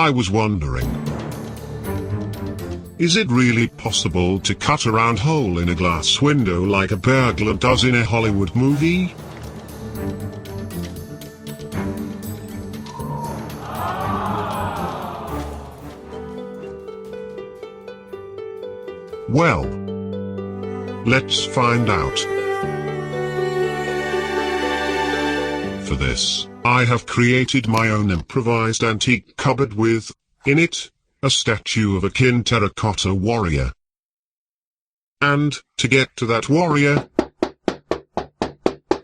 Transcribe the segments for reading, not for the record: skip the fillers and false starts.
I was wondering, is it really possible to cut a round hole in a glass window like a burglar does in a Hollywood movie? Well, let's find out. For this, I have created my own improvised antique cupboard with, in it, a statue of a kin terracotta warrior. And, to get to that warrior,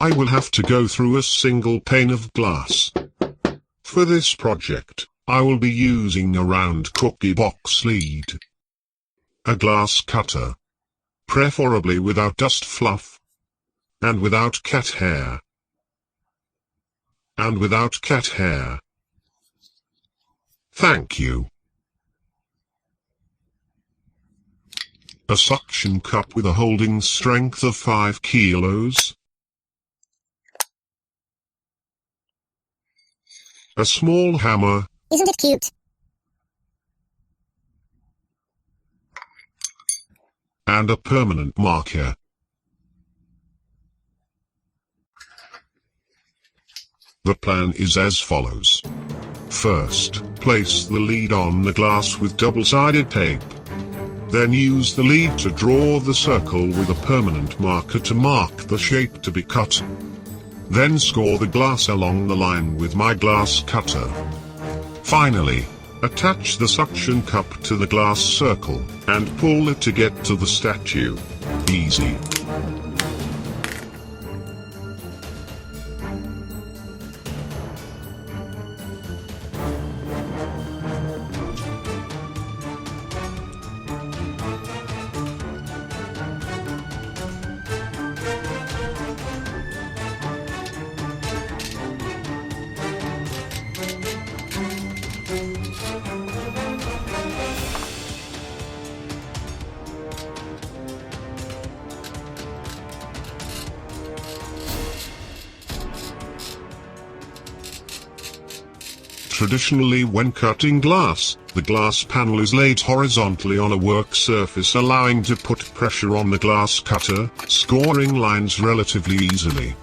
I will have to go through a single pane of glass. For this project, I will be using a round cookie box lead, a glass cutter, preferably without dust fluff, and without cat hair. Thank you. A suction cup with a holding strength of 5 kilos. A small hammer. Isn't it cute? And a permanent marker. The plan is as follows. First, place the lead on the glass with double-sided tape. Then use the lead to draw the circle with a permanent marker to mark the shape to be cut. Then score the glass along the line with my glass cutter. Finally, attach the suction cup to the glass circle, and pull it to get to the statue. Easy. Traditionally, when cutting glass, the glass panel is laid horizontally on a work surface, allowing to put pressure on the glass cutter, scoring lines relatively easily.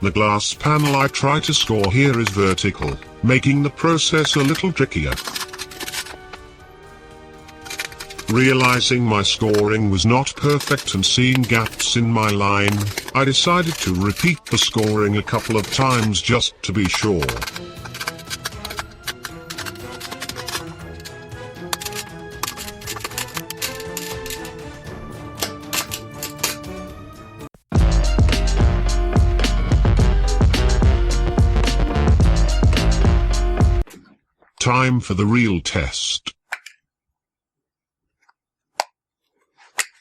The glass panel I try to score here is vertical, making the process a little trickier. Realizing my scoring was not perfect and seeing gaps in my line, I decided to repeat the scoring a couple of times just to be sure. Time for the real test.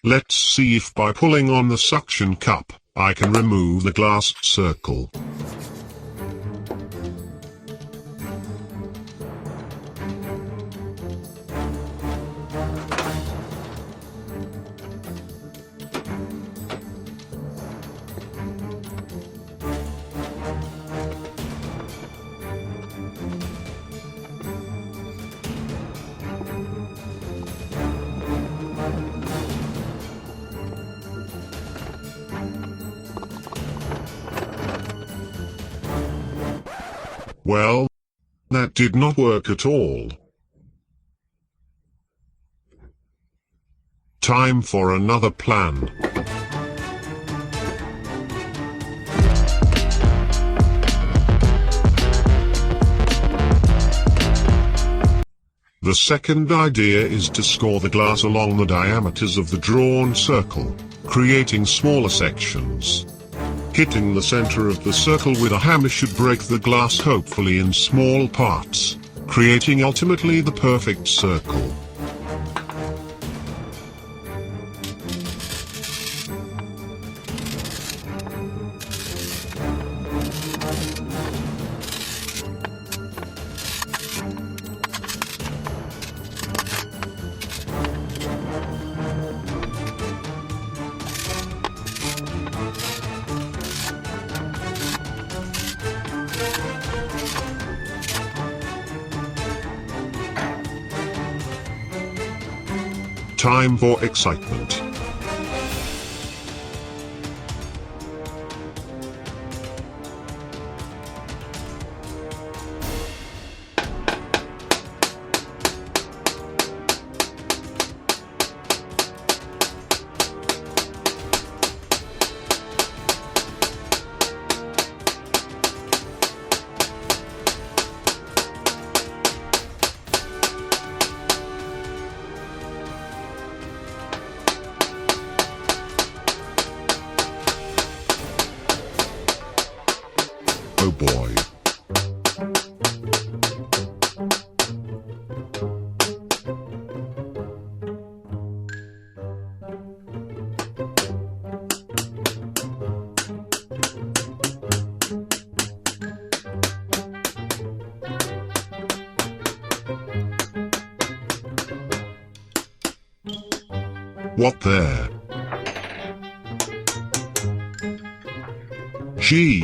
Let's see if by pulling on the suction cup, I can remove the glass circle. Well, that did not work at all. Time for another plan. The second idea is to score the glass along the diameters of the drawn circle, creating smaller sections. Hitting the center of the circle with a hammer should break the glass, hopefully in small parts, creating ultimately the perfect circle. time for excitement. Oh boy. What there? Gee.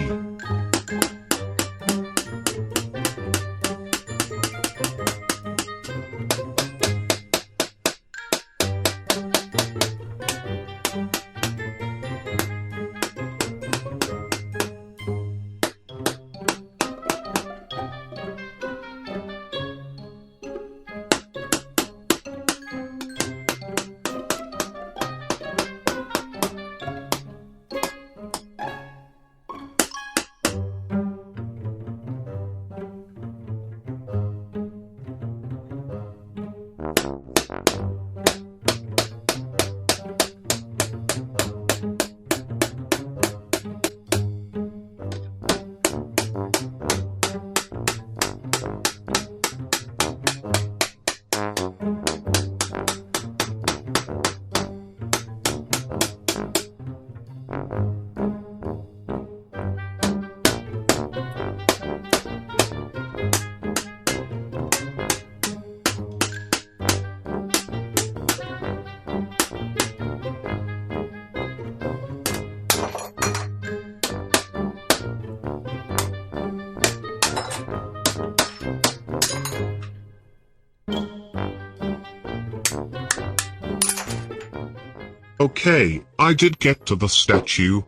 Okay, I did get to the statue.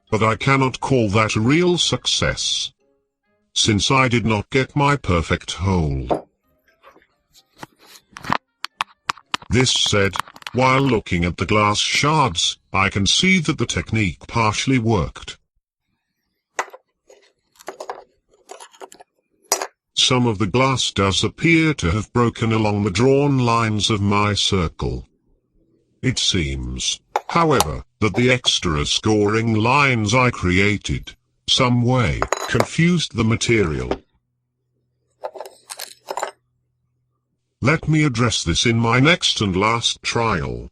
But I cannot call that a real success, since I did not get my perfect hole. This said, while looking at the glass shards, I can see that the technique partially worked. Some of the glass does appear to have broken along the drawn lines of my circle. It seems, however, that the extra scoring lines I created, some way, confused the material. Let me address this in my next and last trial.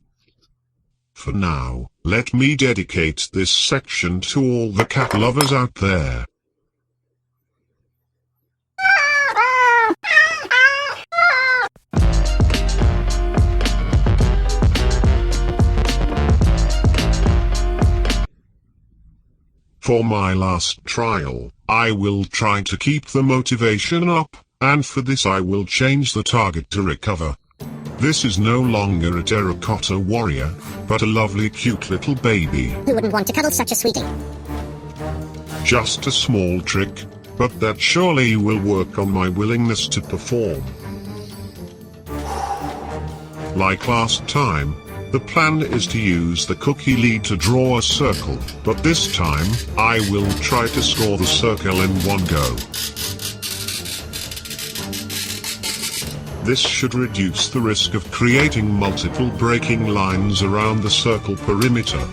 For now, let me dedicate this section to all the cat lovers out there. For my last trial, I will try to keep the motivation up, and for this I will change the target to recover. This is no longer a terracotta warrior, but a lovely cute little baby. Who wouldn't want to cuddle such a sweetie? Just a small trick, but that surely will work on my willingness to perform. Like last time, the plan is to use the cookie lead to draw a circle, but this time, I will try to score the circle in one go. This should reduce the risk of creating multiple breaking lines around the circle perimeter.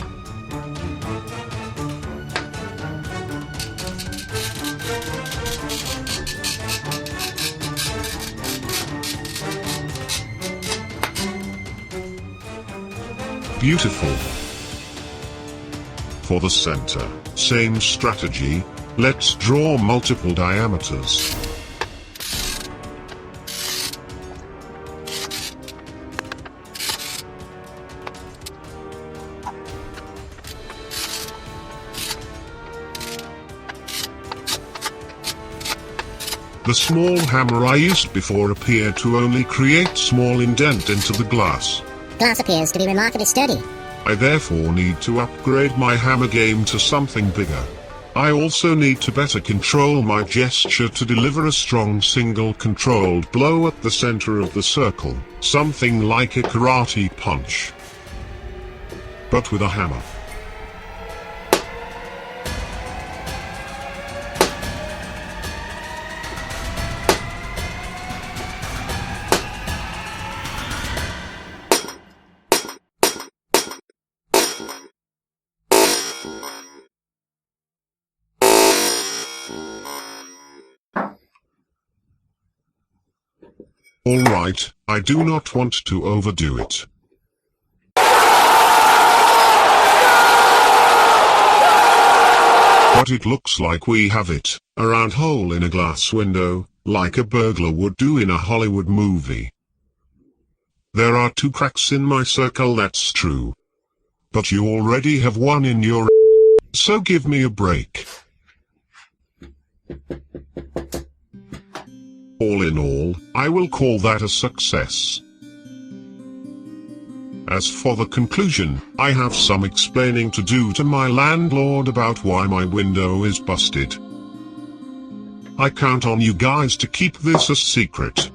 Beautiful. For the center, same strategy, let's draw multiple diameters. The small hammer I used before appeared to only create small indent into the glass. Glass appears to be remarkably sturdy. I therefore need to upgrade my hammer game to something bigger. I also need to better control my gesture to deliver a strong single controlled blow at the center of the circle, something like a karate punch, but with a hammer. Alright, I do not want to overdo it. But it looks like we have it, a round hole in a glass window, like a burglar would do in a Hollywood movie. There are 2 cracks in my circle, that's true. But you already have one in your so give me a break. All in all, I will call that a success. As for the conclusion, I have some explaining to do to my landlord about why my window is busted. I count on you guys to keep this a secret.